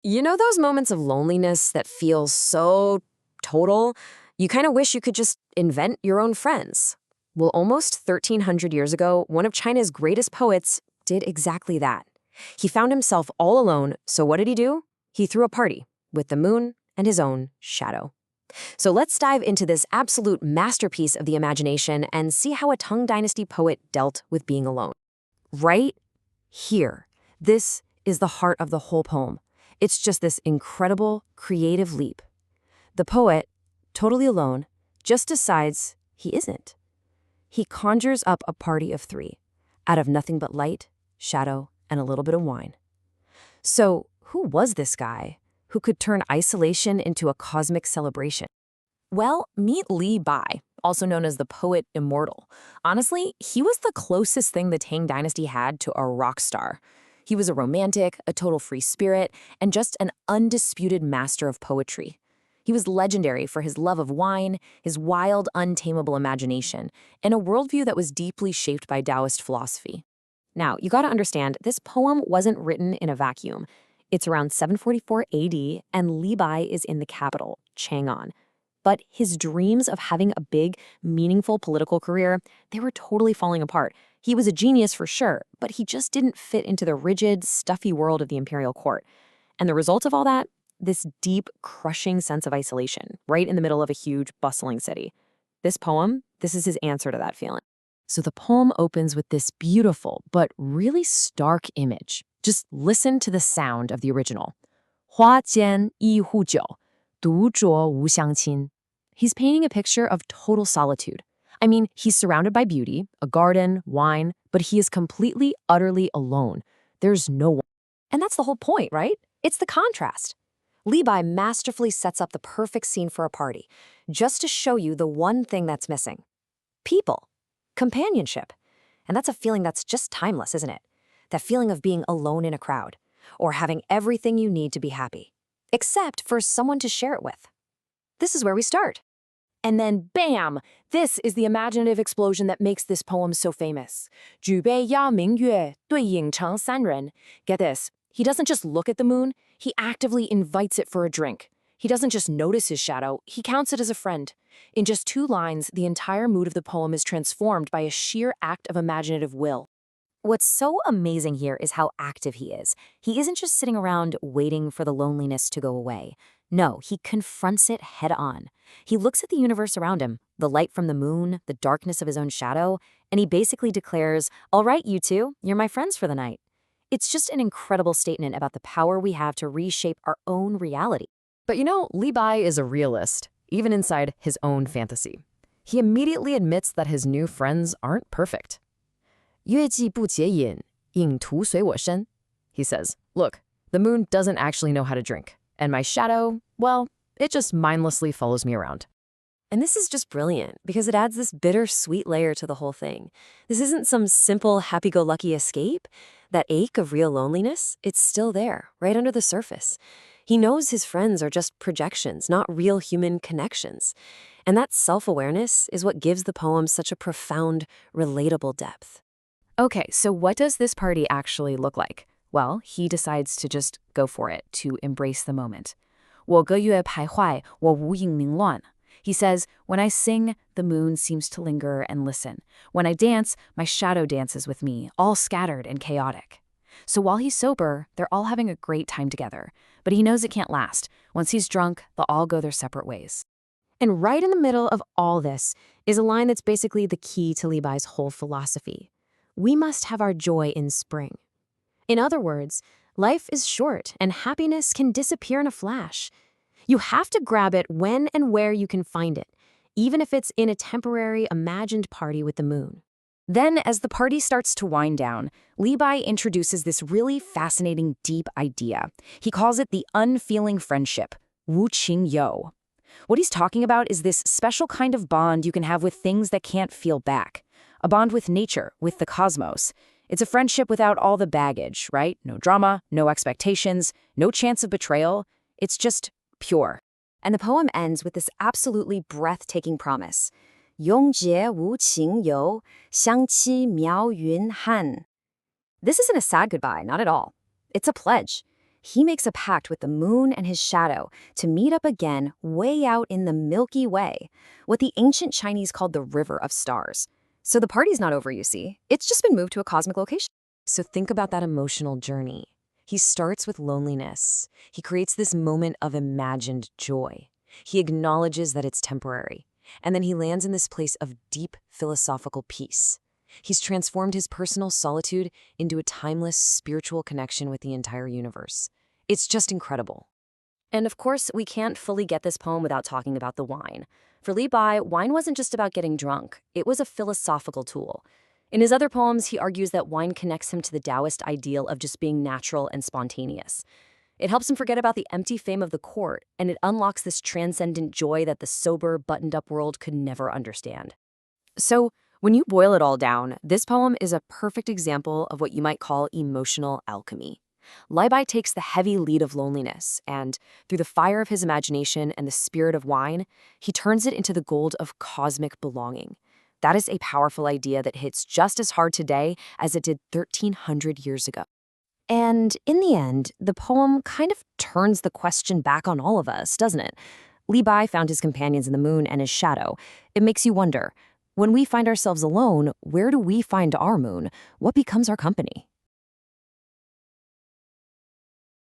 You know those moments of loneliness that feel so total? You kind of wish you could just invent your own friends. Well, almost 1,300 years ago, one of China's greatest poets did exactly that. He found himself all alone, so what did he do? He threw a party with the moon and his own shadow. So let's dive into this absolute masterpiece of the imagination and see how a Tang Dynasty poet dealt with being alone. Right here, this is the heart of the whole poem. It's just this incredible, creative leap. The poet, totally alone, just decides he isn't. He conjures up a party of three, out of nothing but light, shadow, and a little bit of wine. So, who was this guy who could turn isolation into a cosmic celebration? Well, meet Li Bai, also known as the poet Immortal. Honestly, he was the closest thing the Tang Dynasty had to a rock star. He was a romantic, a total free spirit, and just an undisputed master of poetry. He was legendary for his love of wine, his wild, untamable imagination, and a worldview that was deeply shaped by Taoist philosophy. Now, you gotta understand, this poem wasn't written in a vacuum. It's around 744 AD, and Li Bai is in the capital, Chang'an. But his dreams of having a big, meaningful political career, they were totally falling apart. He was a genius for sure, but he just didn't fit into the rigid, stuffy world of the imperial court. And the result of all that? This deep, crushing sense of isolation, right in the middle of a huge, bustling city. This poem, this is his answer to that feeling. So the poem opens with this beautiful, but really stark image. Just listen to the sound of the original. 花间一壶酒, 独酌无相亲. He's painting a picture of total solitude. I mean, he's surrounded by beauty, a garden, wine, but he is completely, utterly alone. There's no one. And that's the whole point, right? It's the contrast. Li Bai masterfully sets up the perfect scene for a party, just to show you the one thing that's missing. People. Companionship. And that's a feeling that's just timeless, isn't it? That feeling of being alone in a crowd, or having everything you need to be happy, except for someone to share it with. This is where we start. And then, bam! This is the imaginative explosion that makes this poem so famous. 举杯邀明月，对影成三人. Get this. He doesn't just look at the moon, he actively invites it for a drink. He doesn't just notice his shadow, he counts it as a friend. In just 2 lines, the entire mood of the poem is transformed by a sheer act of imaginative will. What's so amazing here is how active he is. He isn't just sitting around waiting for the loneliness to go away. No, he confronts it head on. He looks at the universe around him, the light from the moon, the darkness of his own shadow, and he basically declares, all right, you two, you're my friends for the night. It's just an incredible statement about the power we have to reshape our own reality. But you know, Li Bai is a realist, even inside his own fantasy. He immediately admits that his new friends aren't perfect. 月既不解饮，影徒随我身. He says, look, the moon doesn't actually know how to drink, and my shadow, well, it just mindlessly follows me around. And this is just brilliant, because it adds this bittersweet layer to the whole thing. This isn't some simple happy-go-lucky escape. That ache of real loneliness, it's still there, right under the surface. He knows his friends are just projections, not real human connections. And that self-awareness is what gives the poem such a profound, relatable depth. Okay, so what does this party actually look like? Well, he decides to just go for it, to embrace the moment. 我歌月徘徊，我无影零乱. He says, when I sing, the moon seems to linger and listen. When I dance, my shadow dances with me, all scattered and chaotic. So while he's sober, they're all having a great time together. But he knows it can't last. Once he's drunk, they'll all go their separate ways. And right in the middle of all this is a line that's basically the key to Li Bai's whole philosophy. We must have our joy in spring. In other words, life is short and happiness can disappear in a flash. You have to grab it when and where you can find it, even if it's in a temporary, imagined party with the moon. Then, as the party starts to wind down, Li Bai introduces this really fascinating, deep idea. He calls it the unfeeling friendship, wu qing you. What he's talking about is this special kind of bond you can have with things that can't feel back. A bond with nature, with the cosmos. It's a friendship without all the baggage, right? No drama, no expectations, no chance of betrayal. It's just pure. And the poem ends with this absolutely breathtaking promise. 永结无情游，相期邈云汉. This isn't a sad goodbye, not at all. It's a pledge. He makes a pact with the moon and his shadow to meet up again way out in the Milky Way, what the ancient Chinese called the River of Stars. So the party's not over, you see. It's just been moved to a cosmic location. So think about that emotional journey. He starts with loneliness. He creates this moment of imagined joy. He acknowledges that it's temporary. And then he lands in this place of deep philosophical peace. He's transformed his personal solitude into a timeless spiritual connection with the entire universe. It's just incredible. And of course, we can't fully get this poem without talking about the wine. For Li Bai, wine wasn't just about getting drunk. It was a philosophical tool. In his other poems, he argues that wine connects him to the Taoist ideal of just being natural and spontaneous. It helps him forget about the empty fame of the court, and it unlocks this transcendent joy that the sober, buttoned-up world could never understand. So, when you boil it all down, this poem is a perfect example of what you might call emotional alchemy. Li Bai takes the heavy lead of loneliness, and through the fire of his imagination and the spirit of wine, he turns it into the gold of cosmic belonging. That is a powerful idea that hits just as hard today as it did 1,300 years ago. And in the end, the poem kind of turns the question back on all of us, doesn't it? Li Bai found his companions in the moon and his shadow. It makes you wonder, when we find ourselves alone, where do we find our moon? What becomes our company?